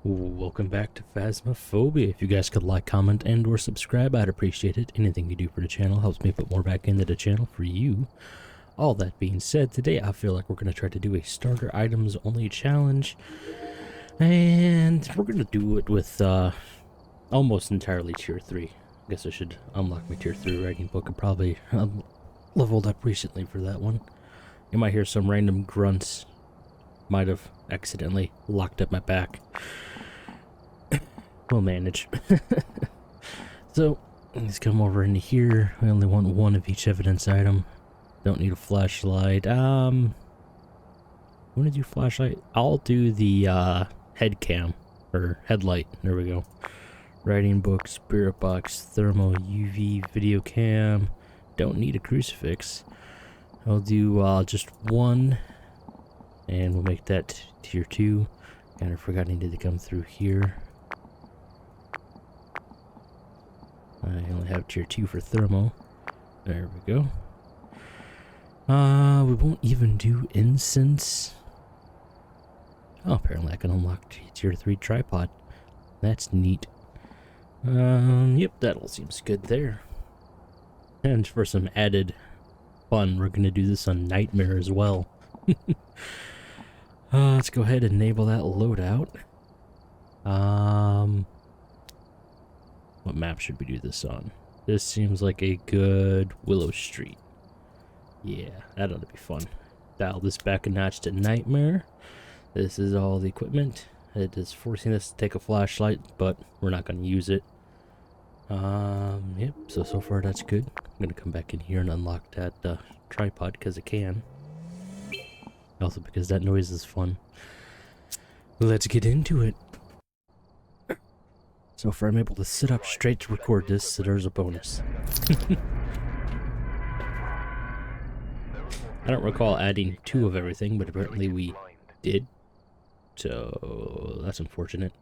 Welcome back to Phasmophobia. If you guys could like, comment, and or subscribe, I'd appreciate it. Anything you do for the channel helps me put more back into the channel for you. All that being said, today I feel like we're going to try to do a starter items only challenge. And we're going to do it with almost entirely tier 3. I guess I should unlock my tier 3 writing book. I probably leveled up recently for that one. You might hear some random grunts. Might have accidentally locked up my back. We'll manage. So, let's come over into here. I only want one of each evidence item. Don't need a flashlight. Want to do flashlight? I'll do the head cam or headlight. There we go. Writing book, spirit box, thermo, UV, video cam. Don't need a crucifix. I'll do just one, and we'll make that tier 2. Kind of forgot I needed to come through here. I only have tier 2 for thermo. There we go. We won't even do incense. Oh, apparently I can unlock tier 3 tripod. That's neat. Yep, that all seems good there. And for some added fun, we're gonna do this on Nightmare as well. Let's go ahead and enable that loadout. What map should we do this on? This seems like a good Willow Street. Yeah, that ought to be fun. Dial this back a notch to Nightmare. This is all the equipment. It is forcing us to take a flashlight, but we're not going to use it. Yep, so far that's good. I'm going to come back in here and unlock that tripod because it can. Also because that noise is fun. Let's get into it. So far I'm able to sit up straight to record this, so there's a bonus. I don't recall adding 2 of everything, but apparently we did. So that's unfortunate.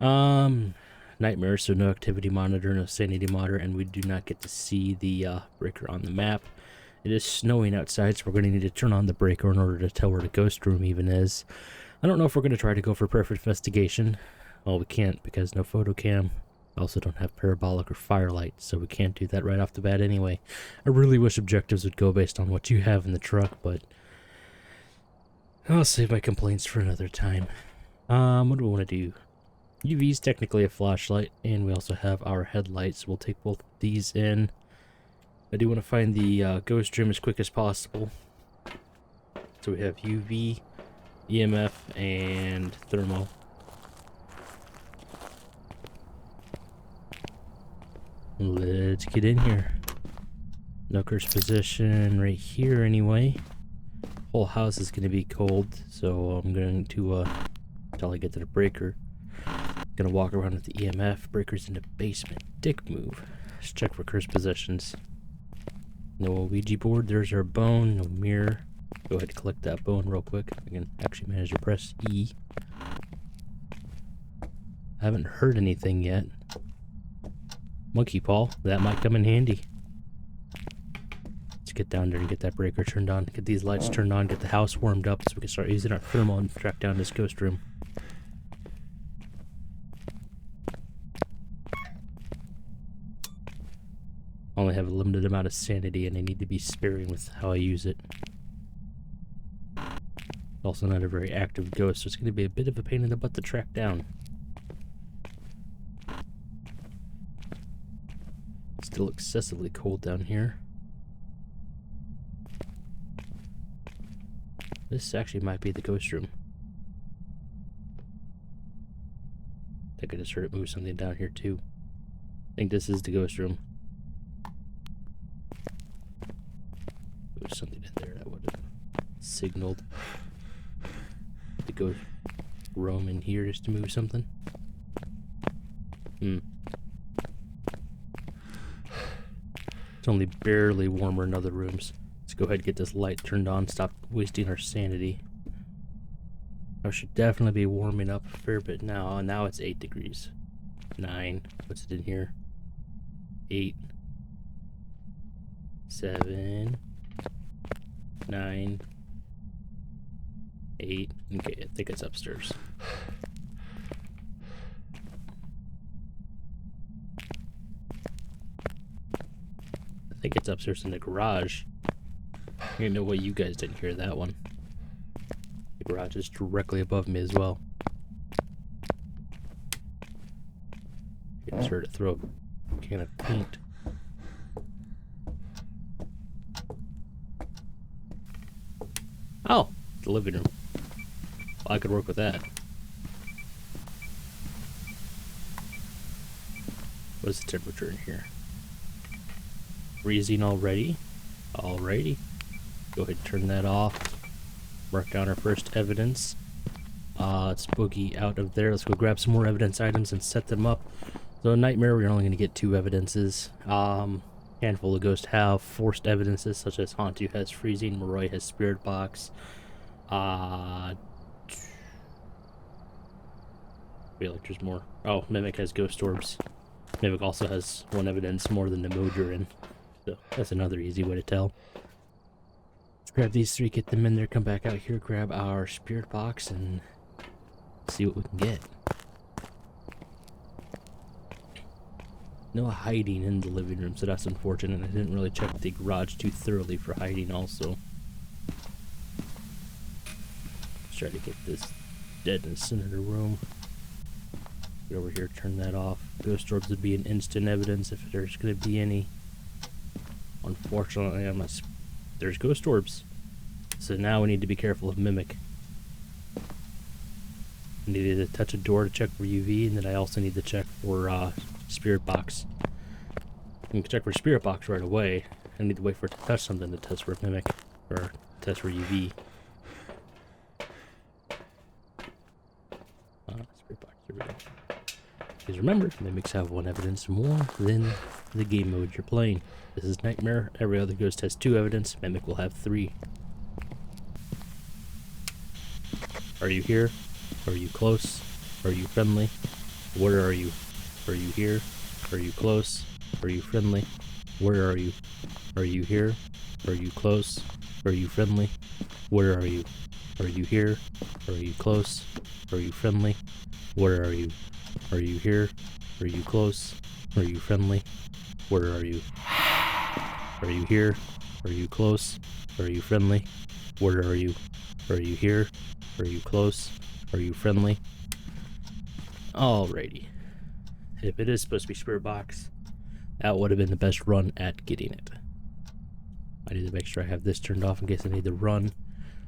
Nightmare, so no activity monitor, no sanity monitor, and we do not get to see the breaker on the map. It is snowing outside, so we're going to need to turn on the breaker in order to tell where the ghost room even is. I don't know if we're going to try to go for perfect investigation. Well, we can't because no photo cam. I also don't have parabolic or firelight, so we can't do that right off the bat anyway. I really wish objectives would go based on what you have in the truck, but I'll save my complaints for another time. What do we want to do? UV is technically a flashlight, and we also have our headlights. We'll take both of these in. I do want to find the ghost room as quick as possible. So we have UV, EMF, and thermal. Let's get in here. No curse position right here anyway. Whole house is going to be cold, so I'm going to until I get to the breaker. Gonna walk around with the EMF. Breaker's in the basement. Dick move. Let's check for curse positions. No Ouija board. There's our bone. No mirror. Go ahead and collect that bone real quick. I can actually manage to press E. I haven't heard anything yet. Monkey paw. That might come in handy. Let's get down there and get that breaker turned on. Get these lights turned on. Get the house warmed up so we can start using our thermal and track down this ghost room. I only have a limited amount of sanity and I need to be sparing with how I use it. Also not a very active ghost, so it's going to be a bit of a pain in the butt to track down. Still excessively cold down here. This actually might be the ghost room. I think I just heard it move something down here too. I think this is the ghost room. There's something in there that would have signaled to go roam in here just to move something. It's only barely warmer in other rooms. Let's go ahead and get this light turned on, stop wasting our sanity. I should definitely be warming up a fair bit now. Now it's 8 degrees. 9. What's it in here? 8. 7. 9, 8. Okay, I think it's upstairs. think it's upstairs in the garage. You know what? You guys didn't hear that one. The garage is directly above me as well. I just heard it throw a can of paint. Oh, the living room. Well, I could work with that. What's the temperature in here? Freezing already? Alrighty. Go ahead and turn that off. Mark down our first evidence. Let's boogie out of there. Let's go grab some more evidence items and set them up. So in Nightmare, we're only going to get 2 evidences. Handful of ghosts have forced evidences, such as Hantu has freezing, Metroid has spirit box. I feel like there's more. Oh, Mimic has ghost orbs. Mimic also has 1 evidence more than the Mojorin. So that's another easy way to tell. Let's grab these 3, get them in there, come back out here, grab our spirit box, and see what we can get. No hiding in the living room, so that's unfortunate. I didn't really check the garage too thoroughly for hiding also. Let's try to get this deadness in the room. Get over here, turn that off. Ghost orbs would be an instant evidence if there's going to be any. Unfortunately, there's ghost orbs. So now we need to be careful of Mimic. I needed to touch a door to check for UV, and then I also need to check for Spirit Box. I can check for Spirit Box right away. I need to wait for it to touch something to test for Mimic, or test for UV. Spirit Box, here we go. Because remember, Mimics have 1 evidence more than the game mode you're playing. This is Nightmare. Every other ghost has 2 evidence. Mimic will have 3. Are you here? Are you close? Are you friendly? Where are you? Are you here? Are you close? Are you friendly? Where are you? Are you here? Are you close? Are you friendly? Where are you? Are you here? Are you close? Are you friendly? Where are you? Are you here? Are you close? Are you friendly? Where are you? Are you here? Are you close? Are you friendly? Where are you? Are you here? Are you close? Are you friendly? Alrighty. If it is supposed to be Spirit Box, that would have been the best run at getting it. I need to make sure I have this turned off in case I need to run.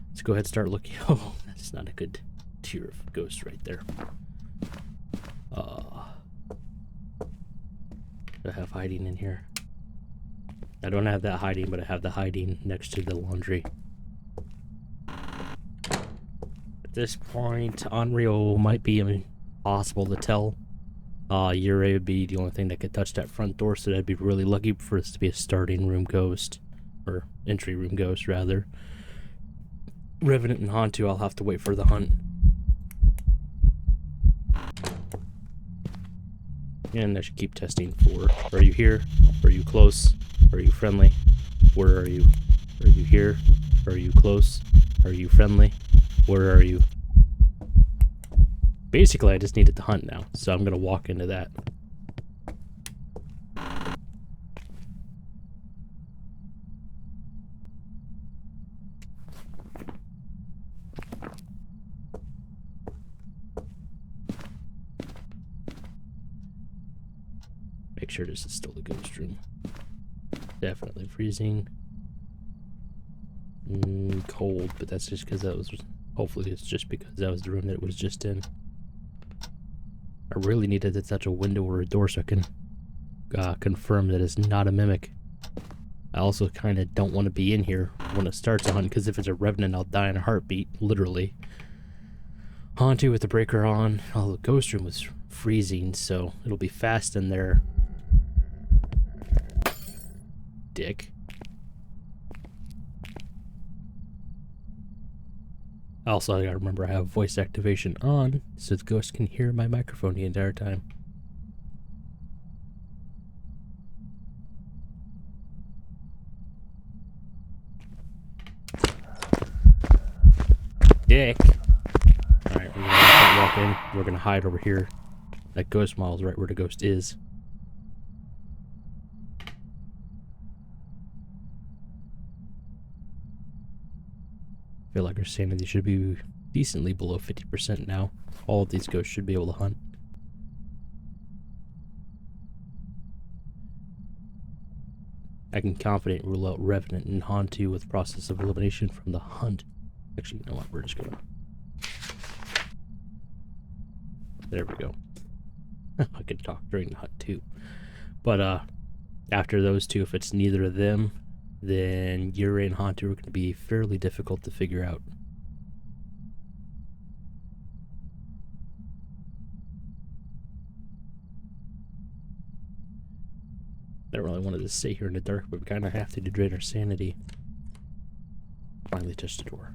Let's go ahead and start looking. Oh, that's not a good tier of ghost right there. Do I have hiding in here? I don't have that hiding, but I have the hiding next to the laundry. At this point, Unreal might be impossible to tell. Yurei would be the only thing that could touch that front door, so that'd be really lucky for this to be a starting room ghost. Or entry room ghost, rather. Revenant and Hantu, I'll have to wait for the hunt. And I should keep testing for, are you here? Are you close? Are you friendly? Where are you? Are you here? Are you close? Are you friendly? Where are you? Basically, I just needed to hunt now, so I'm going to walk into that. Make sure this is still the ghost room. Definitely freezing. Cold, but that's just because that was... Hopefully it's just because that was the room that it was just in. I really needed to touch a window or a door so I can confirm that it's not a Mimic. I also kind of don't want to be in here when it starts a hunt, because if it's a Revenant, I'll die in a heartbeat, literally. Hantu with the breaker on. Oh, the ghost room was freezing, so it'll be fast in there. Dick. Also, I gotta remember I have voice activation on, so the ghost can hear my microphone the entire time. Dick! Alright, we're gonna walk in. We're gonna hide over here. That ghost model is right where the ghost is. feel like our sanity should be decently below 50% now. All of these ghosts should be able to hunt. I can confidently rule out Revenant and Hantu with process of elimination from the hunt. Actually, you know what? We're just gonna... There we go. I could talk during the hunt too. But after those two, if it's neither of them, then Yurei and Hantu are going to be fairly difficult to figure out. I don't really want to just sit here in the dark, but we kind of have to drain our sanity. Finally touched the door.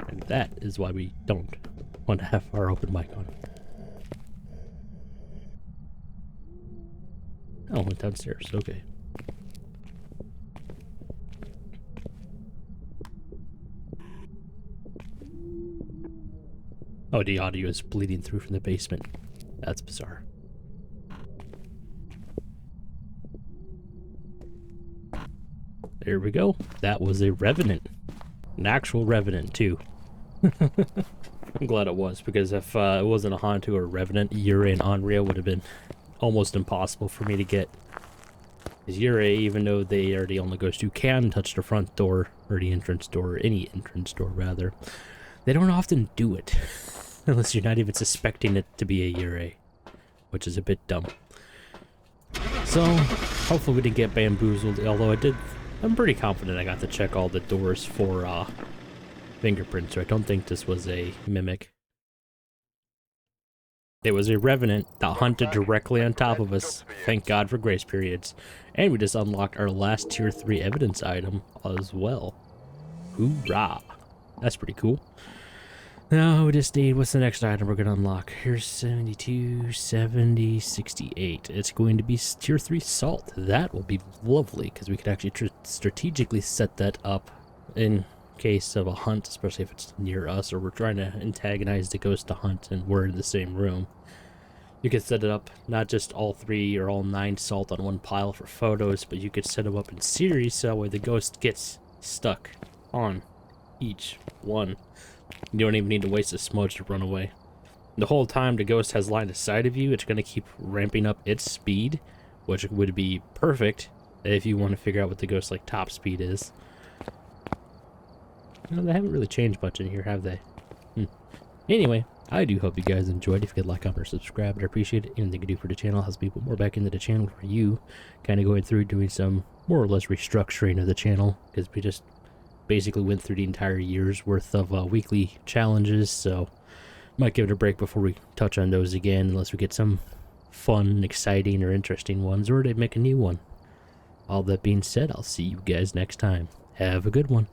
And that is why we don't want to have our open mic on. Oh, went downstairs. Okay. Oh, the audio is bleeding through from the basement. That's bizarre. There we go. That was a Revenant. An actual Revenant, too. I'm glad it was, because if it wasn't a Hantu or a Revenant, Yurei and Onryo would have been almost impossible for me to get. Because Yurei, even though they are the only ghost who can touch the front door, or the entrance door, or any entrance door, rather, they don't often do it. Unless you're not even suspecting it to be a Yurei, which is a bit dumb. So, hopefully we didn't get bamboozled, although I'm pretty confident I got to check all the doors for fingerprints, so I don't think this was a mimic. It was a Revenant that hunted directly on top of us. Thank God for grace periods. And we just unlocked our last tier 3 evidence item as well. Hoorah! That's pretty cool. Now we just need, what's the next item we're going to unlock? Here's 72, 70, 68. It's going to be tier 3 salt. That will be lovely, because we could actually strategically set that up in case of a hunt, especially if it's near us or we're trying to antagonize the ghost to hunt and we're in the same room. You could set it up, not just all 3 or all 9 salt on one pile for photos, but you could set them up in series so that way the ghost gets stuck on each one. You don't even need to waste a smudge to run away. The whole time the ghost has line of sight of you, it's going to keep ramping up its speed, which would be perfect if you want to figure out what the ghost's like top speed is. You know, they haven't really changed much in here, have they? Anyway, I do hope you guys enjoyed. If you could like, comment, or subscribe, I'd appreciate it. Anything you do for the channel helps me put more back into the channel for you. Kind of going through doing some more or less restructuring of the channel, because we just basically went through the entire year's worth of weekly challenges, so might give it a break before we touch on those again, unless we get some fun, exciting, or interesting ones, or they make a new one. All that being said, I'll see you guys next time. Have a good one.